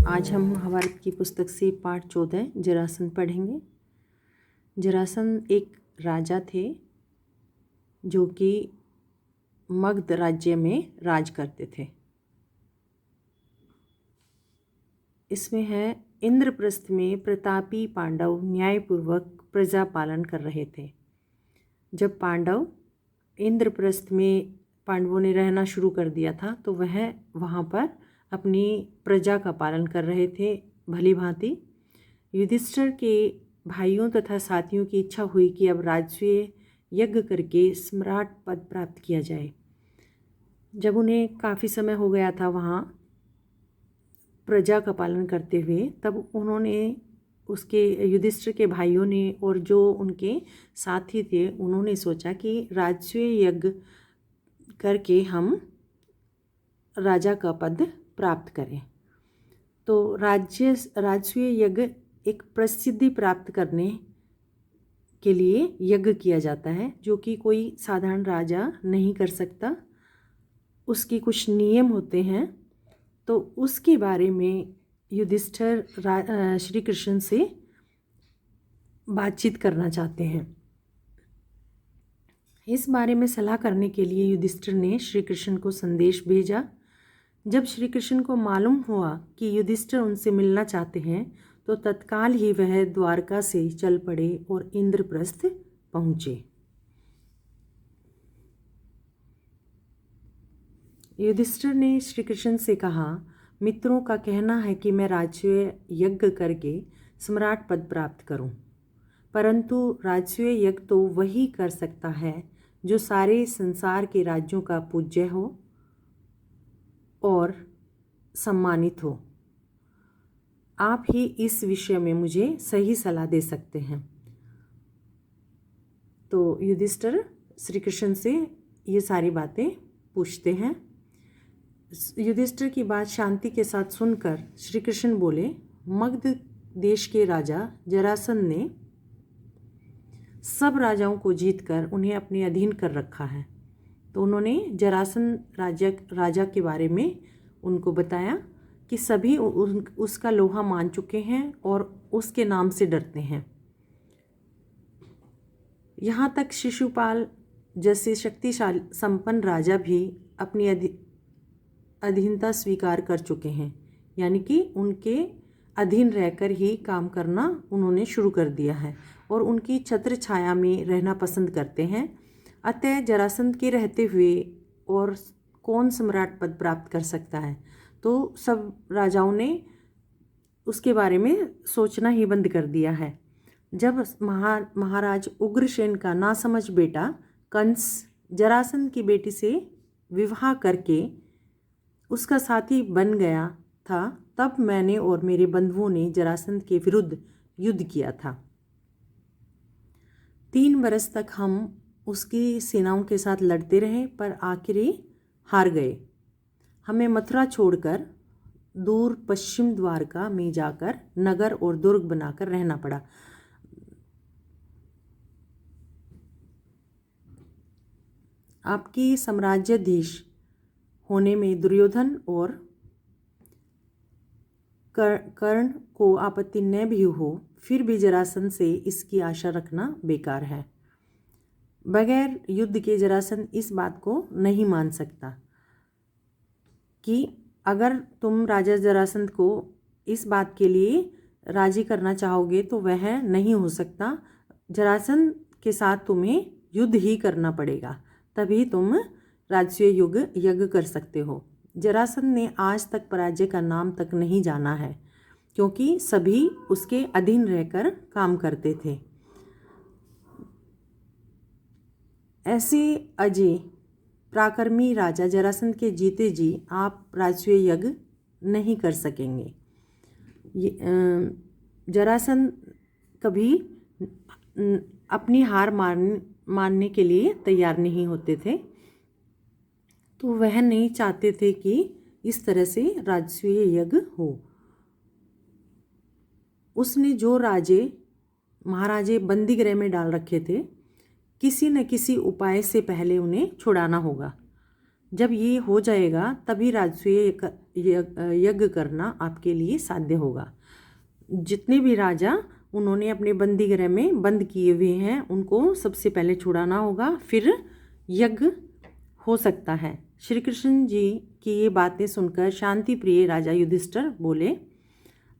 आज हम महाभारत की पुस्तक से पाठ 14 जरासंध पढ़ेंगे। जरासंध एक राजा थे जो कि मगध राज्य में राज करते थे। इसमें है, इंद्रप्रस्थ में प्रतापी पांडव न्यायपूर्वक प्रजा पालन कर रहे थे। जब इंद्रप्रस्थ में पांडवों ने रहना शुरू कर दिया था तो वह वहाँ पर अपनी प्रजा का पालन कर रहे थे भली भांति। युधिष्ठिर के भाइयों तथा साथियों की इच्छा हुई कि अब राजसूय यज्ञ करके सम्राट पद प्राप्त किया जाए। जब उन्हें काफ़ी समय हो गया था वहाँ प्रजा का पालन करते हुए, तब उन्होंने उसके युधिष्ठिर के भाइयों ने और जो उनके साथी थे उन्होंने सोचा कि राजसूय यज्ञ करके हम राजा का पद प्राप्त करें। तो राजसूय यज्ञ एक प्रसिद्धि प्राप्त करने के लिए यज्ञ किया जाता है, जो कि कोई साधारण राजा नहीं कर सकता। उसके कुछ नियम होते हैं, तो उसके बारे में युधिष्ठिर श्री कृष्ण से बातचीत करना चाहते हैं। इस बारे में सलाह करने के लिए युधिष्ठिर ने श्री कृष्ण को संदेश भेजा। जब श्री कृष्ण को मालूम हुआ कि युधिष्ठिर उनसे मिलना चाहते हैं तो तत्काल ही वह द्वारका से चल पड़े और इंद्रप्रस्थ पहुँचे। युधिष्ठिर ने श्री कृष्ण से कहा, मित्रों का कहना है कि मैं राजसूय यज्ञ करके सम्राट पद प्राप्त करूं, परंतु राजसूय यज्ञ तो वही कर सकता है जो सारे संसार के राज्यों का पूज्य हो और सम्मानित हो। आप ही इस विषय में मुझे सही सलाह दे सकते हैं। तो युधिष्ठिर श्री कृष्ण से ये सारी बातें पूछते हैं। युधिष्ठिर की बात शांति के साथ सुनकर श्री कृष्ण बोले, मगध देश के राजा जरासंध ने सब राजाओं को जीतकर उन्हें अपने अधीन कर रखा है। तो उन्होंने जरासंध राजा के बारे में उनको बताया कि सभी उसका लोहा मान चुके हैं और उसके नाम से डरते हैं। यहाँ तक शिशुपाल जैसे शक्तिशाली संपन्न राजा भी अपनी अधीनता स्वीकार कर चुके हैं, यानी कि उनके अधीन रहकर ही काम करना उन्होंने शुरू कर दिया है और उनकी छत्र छाया में रहना पसंद करते हैं। अतः जरासंध के रहते हुए और कौन सम्राट पद प्राप्त कर सकता है। तो सब राजाओं ने उसके बारे में सोचना ही बंद कर दिया है। जब महाराज उग्रसेन का नासमझ बेटा कंस जरासंध की बेटी से विवाह करके उसका साथी बन गया था, तब मैंने और मेरे बंधुओं ने जरासंध के विरुद्ध युद्ध किया था। 3 बरस तक हम उसकी सेनाओं के साथ लड़ते रहे, पर आखिर हार गए। हमें मथुरा छोड़कर दूर पश्चिम द्वारका में जाकर नगर और दुर्ग बनाकर रहना पड़ा। आपकी साम्राज्याधीश होने में दुर्योधन और कर्ण को आपत्ति न भी हो, फिर भी जरासंध से इसकी आशा रखना बेकार है। बगैर युद्ध के जरासंध इस बात को नहीं मान सकता कि अगर तुम राजा जरासंध को इस बात के लिए राजी करना चाहोगे तो वह नहीं हो सकता। जरासंध के साथ तुम्हें युद्ध ही करना पड़ेगा, तभी तुम राजसूय यज्ञ कर सकते हो। जरासंध ने आज तक पराजय का नाम तक नहीं जाना है, क्योंकि सभी उसके अधीन रहकर काम करते थे। ऐसे अजय पराक्रमी राजा जरासंध के जीते जी आप राजसूय यज्ञ नहीं कर सकेंगे। जरासंध कभी अपनी हार मानने के लिए तैयार नहीं होते थे, तो वह नहीं चाहते थे कि इस तरह से राजसूय यज्ञ हो। उसने जो महाराजे बंदी गृह में डाल रखे थे, किसी न किसी उपाय से पहले उन्हें छुड़ाना होगा। जब ये हो जाएगा तभी राजसूय यज्ञ करना आपके लिए साध्य होगा। जितने भी राजा उन्होंने अपने बंदी गृह में बंद किए हुए हैं उनको सबसे पहले छुड़ाना होगा, फिर यज्ञ हो सकता है। श्री कृष्ण जी की ये बातें सुनकर शांति प्रिय राजा युधिष्ठिर बोले,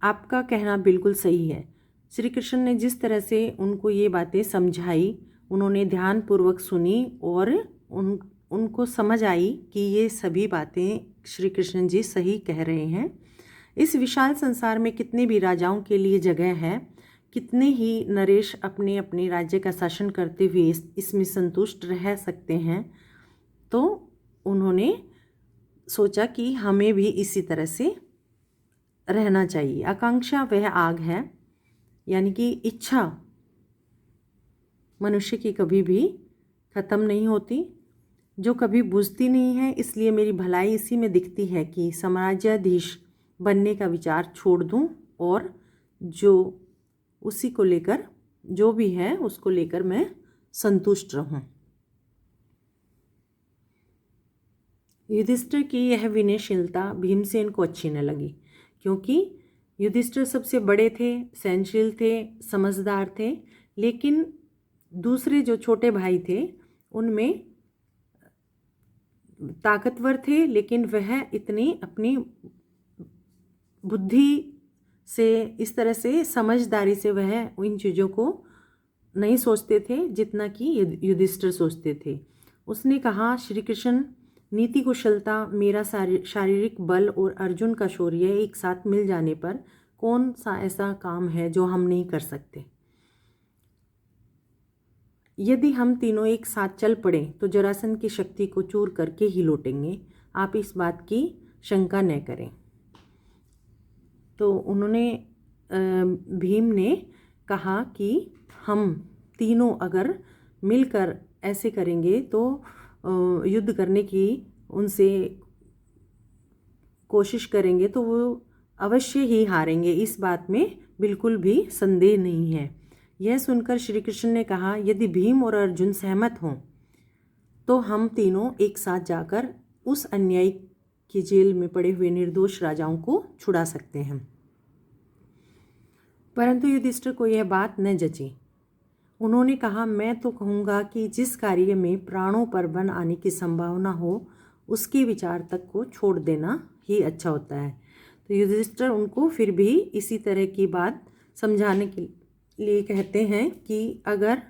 आपका कहना बिल्कुल सही है। श्री कृष्ण ने जिस तरह से उनको ये बातें समझाई, उन्होंने ध्यानपूर्वक सुनी और उनको समझ आई कि ये सभी बातें श्री कृष्ण जी सही कह रहे हैं। इस विशाल संसार में कितने भी राजाओं के लिए जगह है, कितने ही नरेश अपने अपने राज्य का शासन करते हुए इसमें संतुष्ट रह सकते हैं। तो उन्होंने सोचा कि हमें भी इसी तरह से रहना चाहिए। आकांक्षा वह आग है, यानी कि इच्छा मनुष्य की कभी भी ख़त्म नहीं होती, जो कभी बुझती नहीं है। इसलिए मेरी भलाई इसी में दिखती है कि साम्राज्याधीश बनने का विचार छोड़ दूं और जो उसी को लेकर जो भी है उसको लेकर मैं संतुष्ट रहूं। युधिष्ठिर की यह विनयशीलता भीमसेन को अच्छी न लगी, क्योंकि युधिष्ठिर सबसे बड़े थे, सहनशील थे, समझदार थे, लेकिन दूसरे जो छोटे भाई थे उनमें ताकतवर थे, लेकिन वह इतनी अपनी बुद्धि से इस तरह से समझदारी से वह इन चीज़ों को नहीं सोचते थे जितना कि युधिष्ठिर सोचते थे। उसने कहा, श्री कृष्ण, नीति कुशलता, मेरा शारीरिक बल और अर्जुन का शौर्य एक साथ मिल जाने पर कौन सा ऐसा काम है जो हम नहीं कर सकते। यदि हम तीनों एक साथ चल पड़े तो जरासंध की शक्ति को चूर करके ही लौटेंगे, आप इस बात की शंका न करें। तो उन्होंने भीम ने कहा कि हम तीनों अगर मिलकर ऐसे करेंगे तो युद्ध करने की उनसे कोशिश करेंगे तो वो अवश्य ही हारेंगे, इस बात में बिल्कुल भी संदेह नहीं है। यह सुनकर श्री कृष्ण ने कहा, यदि भीम और अर्जुन सहमत हों तो हम तीनों एक साथ जाकर उस अन्यायी की जेल में पड़े हुए निर्दोष राजाओं को छुड़ा सकते हैं। परंतु युधिष्ठिर को यह बात न जची। उन्होंने कहा, मैं तो कहूँगा कि जिस कार्य में प्राणों पर बन आने की संभावना हो उसके विचार तक को छोड़ देना ही अच्छा होता है। तो युधिष्ठिर उनको फिर भी इसी तरह की बात समझाने के लिए कहते हैं कि अगर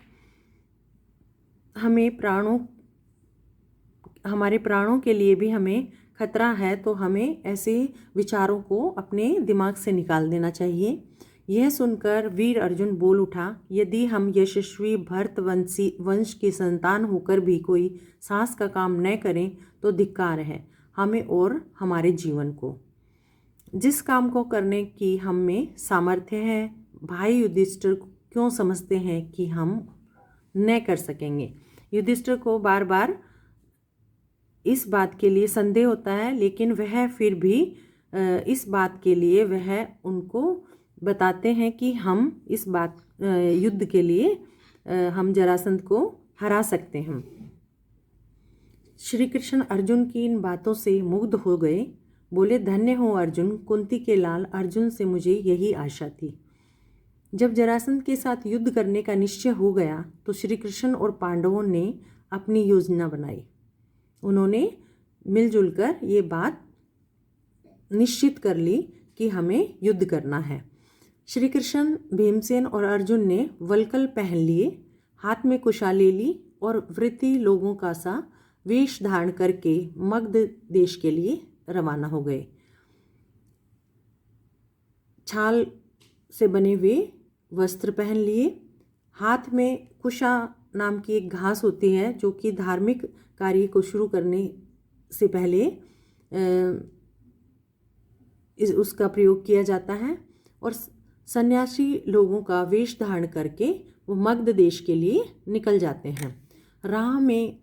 हमारे प्राणों के लिए भी हमें खतरा है तो हमें ऐसे विचारों को अपने दिमाग से निकाल देना चाहिए। यह सुनकर वीर अर्जुन बोल उठा, यदि हम यशस्वी भरत वंश की संतान होकर भी कोई साहस का काम न करें तो धिक्कार है हमें और हमारे जीवन को। जिस काम को करने की हम में सामर्थ्य है, भाई युधिष्ठिर क्यों समझते हैं कि हम न कर सकेंगे। युधिष्ठिर को बार बार इस बात के लिए संदेह होता है, लेकिन वह फिर भी इस बात के लिए वह उनको बताते हैं कि हम इस युद्ध के लिए हम जरासंध को हरा सकते हैं। श्री कृष्ण अर्जुन की इन बातों से मुग्ध हो गए। बोले, धन्य हो अर्जुन, कुंती के लाल अर्जुन से मुझे यही आशा थी। जब जरासंध के साथ युद्ध करने का निश्चय हो गया तो श्री कृष्ण और पांडवों ने अपनी योजना बनाई। उन्होंने मिलजुल कर ये बात निश्चित कर ली कि हमें युद्ध करना है। श्री कृष्ण, भीमसेन और अर्जुन ने वल्कल पहन लिए, हाथ में कुशा ले ली और वृत्ति लोगों का सा वेश धारण करके मगध देश के लिए रवाना हो गए। छाल से बने हुए वस्त्र पहन लिए, हाथ में कुशा नाम की एक घास होती है जो कि धार्मिक कार्य को शुरू करने से पहले उसका प्रयोग किया जाता है, और सन्यासी लोगों का वेश धारण करके वो मगध देश के लिए निकल जाते हैं। राह में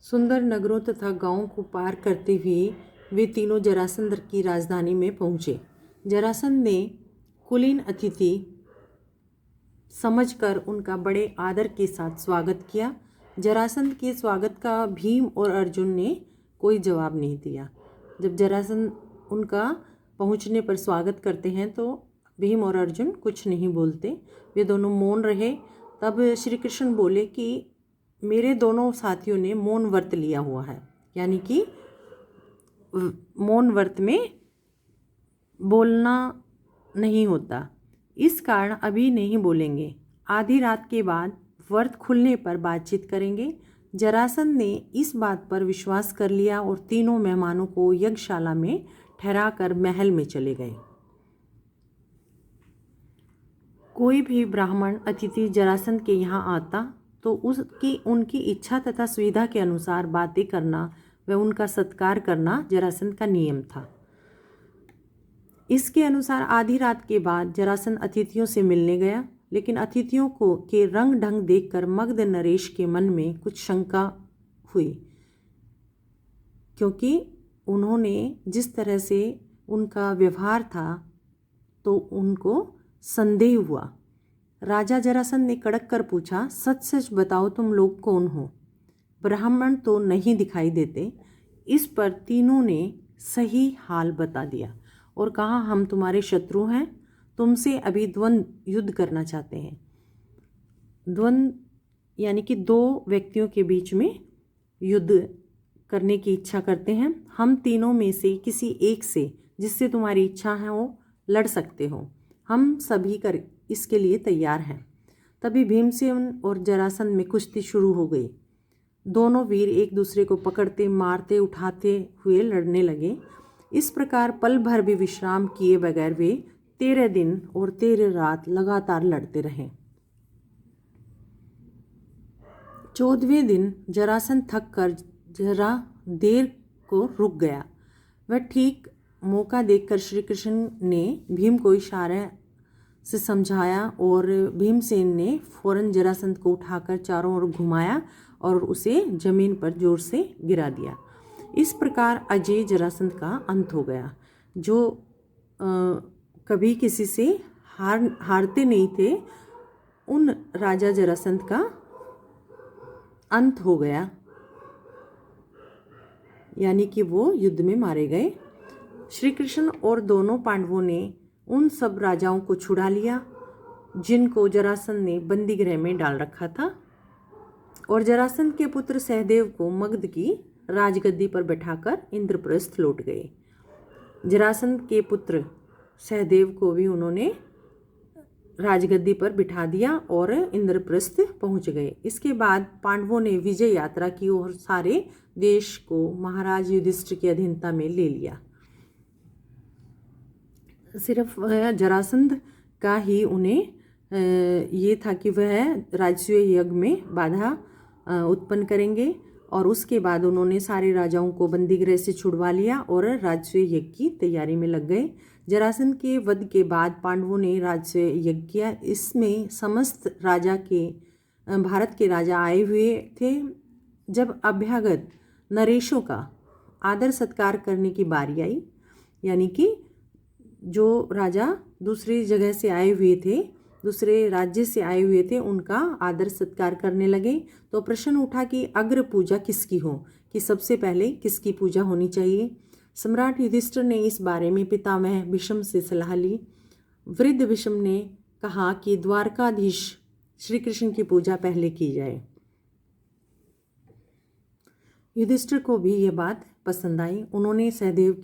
सुंदर नगरों तथा गांवों को पार करते हुए वे तीनों जरासंध की राजधानी में पहुँचे। जरासंध ने कुलीन अतिथि समझकर उनका बड़े आदर के साथ स्वागत किया। जरासंध के स्वागत का भीम और अर्जुन ने कोई जवाब नहीं दिया। जब जरासंध उनका पहुंचने पर स्वागत करते हैं तो भीम और अर्जुन कुछ नहीं बोलते, वे दोनों मौन रहे। तब श्री कृष्ण बोले कि मेरे दोनों साथियों ने मौन व्रत लिया हुआ है, यानी कि मौन व्रत में बोलना नहीं होता, इस कारण अभी नहीं बोलेंगे। आधी रात के बाद व्रत खुलने पर बातचीत करेंगे। जरासंध ने इस बात पर विश्वास कर लिया और तीनों मेहमानों को यज्ञशाला में ठहराकर महल में चले गए। कोई भी ब्राह्मण अतिथि जरासंध के यहाँ आता तो उनकी इच्छा तथा सुविधा के अनुसार बातें करना व उनका सत्कार करना जरासंध का नियम था। इसके अनुसार आधी रात के बाद जरासंध अतिथियों से मिलने गया, लेकिन अतिथियों के रंग ढंग देखकर मगध नरेश के मन में कुछ शंका हुई, क्योंकि उन्होंने जिस तरह से उनका व्यवहार था तो उनको संदेह हुआ। राजा जरासंध ने कड़क कर पूछा, सच सच बताओ तुम लोग कौन हो? ब्राह्मण तो नहीं दिखाई देते। इस पर तीनों ने सही हाल बता दिया और कहा, हम तुम्हारे शत्रु हैं, तुमसे अभी द्वंद्व युद्ध करना चाहते हैं। द्वंद्व यानी कि दो व्यक्तियों के बीच में युद्ध करने की इच्छा करते हैं। हम तीनों में से किसी एक से, जिससे तुम्हारी इच्छा है, वो लड़ सकते हो। हम सभी इसके लिए तैयार हैं। तभी भीमसेन और जरासंध में कुश्ती शुरू हो गई। दोनों वीर एक दूसरे को पकड़ते, मारते, उठाते हुए लड़ने लगे। इस प्रकार पल भर भी विश्राम किए बगैर वे 13 दिन और 13 रात लगातार लड़ते रहे। 14वें दिन जरासंध थक कर जरा देर को रुक गया। वह ठीक मौका देखकर श्री कृष्ण ने भीम को इशारे से समझाया और भीमसेन ने फौरन जरासंध को उठाकर चारों ओर घुमाया और उसे जमीन पर जोर से गिरा दिया। इस प्रकार अजय जरासंध का अंत हो गया। जो कभी किसी से हारते नहीं थे, उन राजा जरासंध का अंत हो गया, यानी कि वो युद्ध में मारे गए। श्री कृष्ण और दोनों पांडवों ने उन सब राजाओं को छुड़ा लिया जिनको जरासंध ने बंदी गृह में डाल रखा था, और जरासंध के पुत्र सहदेव को मगध की राजगद्दी पर बैठाकर इंद्रप्रस्थ लौट गए। जरासंध के पुत्र सहदेव को भी उन्होंने राजगद्दी पर बिठा दिया और इंद्रप्रस्थ पहुंच गए। इसके बाद पांडवों ने विजय यात्रा की और सारे देश को महाराज युधिष्ठिर की अधीनता में ले लिया। सिर्फ जरासंध का ही उन्हें ये था कि वह राजसूय यज्ञ में बाधा उत्पन्न करेंगे, और उसके बाद उन्होंने सारे राजाओं को बंदीगृह से छुड़वा लिया और राजसूय यज्ञ की तैयारी में लग गए। जरासंध के वध के बाद पांडवों ने राजसूय यज्ञ किया। इसमें समस्त भारत के राजा आए हुए थे। जब अभ्यागत नरेशों का आदर सत्कार करने की बारी आई, यानी कि जो राजा दूसरी जगह से आए हुए थे, दूसरे राज्य से आए हुए थे, उनका आदर सत्कार करने लगे, तो प्रश्न उठा कि अग्र पूजा किसकी हो, कि सबसे पहले किसकी पूजा होनी चाहिए। सम्राट युधिष्ठिर ने इस बारे में पितामह भीष्म से सलाह ली। वृद्ध भीष्म ने कहा कि द्वारकाधीश श्री कृष्ण की पूजा पहले की जाए। युधिष्ठिर को भी यह बात पसंद आई। उन्होंने सहदेव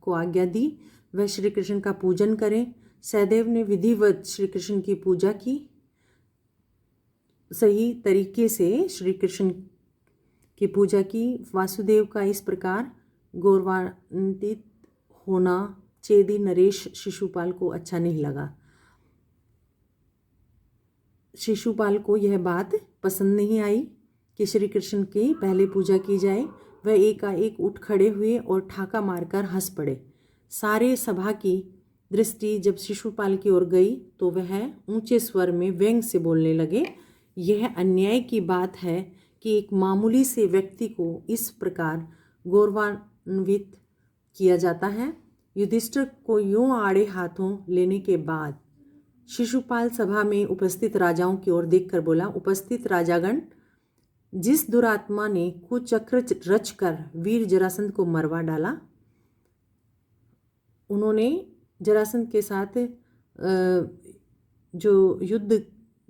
को आज्ञा दी वह श्री कृष्ण का पूजन करें। सहदेव ने विधिवत श्री कृष्ण की पूजा की। सही तरीके से श्री कृष्ण की पूजा की। वासुदेव का इस प्रकार गौरवान्वित होना चेदी नरेश शिशुपाल को अच्छा नहीं लगा। शिशुपाल को यह बात पसंद नहीं आई कि श्री कृष्ण की पहले पूजा की जाए। वह एकाएक उठ खड़े हुए और ठाका मारकर हंस पड़े। सारे सभा की दृष्टि जब शिशुपाल की ओर गई तो वह ऊंचे स्वर में व्यंग से बोलने लगे, यह अन्याय की बात है कि एक मामूली से व्यक्ति को इस प्रकार गौरवान्वित किया जाता है। युधिष्ठिर को यूं आड़े हाथों लेने के बाद शिशुपाल सभा में उपस्थित राजाओं की ओर देखकर बोला, उपस्थित राजागण, जिस दुरात्मा ने कुचक्र रचकर वीर जरासंध को मरवा डाला, उन्होंने जरासंध के साथ जो युद्ध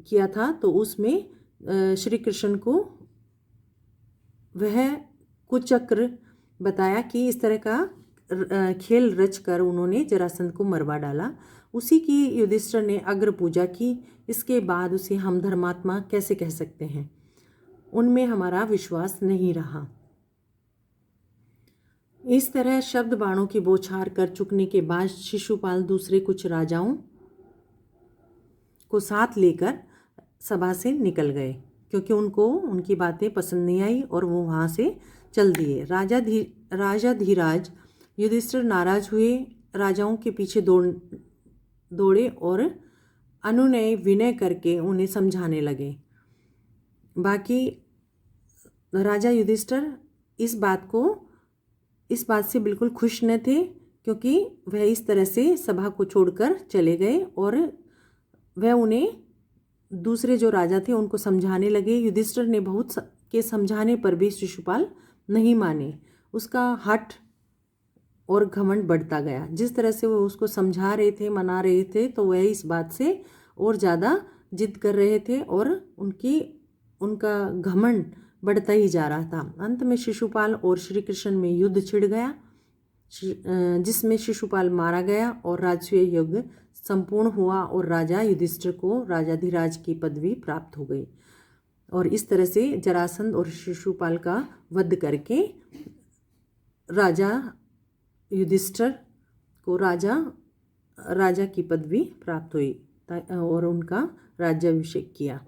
किया था तो उसमें श्री कृष्ण को वह कुचक्र बताया कि इस तरह का खेल रचकर उन्होंने जरासंध को मरवा डाला। उसी की युधिष्ठिर ने अग्र पूजा की। इसके बाद उसे हम धर्मात्मा कैसे कह सकते हैं? उनमें हमारा विश्वास नहीं रहा। इस तरह शब्द बाणों की बौछार कर चुकने के बाद शिशुपाल दूसरे कुछ राजाओं को साथ लेकर सभा से निकल गए, क्योंकि उनको उनकी बातें पसंद नहीं आई और वो वहाँ से चल दिए। राजा धीराज युधिष्ठिर नाराज हुए, राजाओं के पीछे दौड़े और अनुनय विनय करके उन्हें समझाने लगे। बाकी राजा युधिष्ठिर इस बात से बिल्कुल खुश न थे, क्योंकि वह इस तरह से सभा को छोड़कर चले गए और वह उन्हें दूसरे जो राजा थे उनको समझाने लगे। युधिष्ठिर ने बहुत के समझाने पर भी शिशुपाल नहीं माने। उसका हठ और घमंड बढ़ता गया। जिस तरह से वो उसको समझा रहे थे, मना रहे थे, तो वह इस बात से और ज़्यादा जिद कर रहे थे और उनका घमंड बढ़ता ही जा रहा था। अंत में शिशुपाल और श्री कृष्ण में युद्ध छिड़ गया, जिसमें शिशुपाल मारा गया और राजसूय युग संपूर्ण हुआ और राजा युधिष्ठिर को राजाधिराज की पदवी प्राप्त हो गई। और इस तरह से जरासंध और शिशुपाल का वध करके राजा युधिष्ठिर को राजा की पदवी प्राप्त हुई और उनका राज्याभिषेक किया।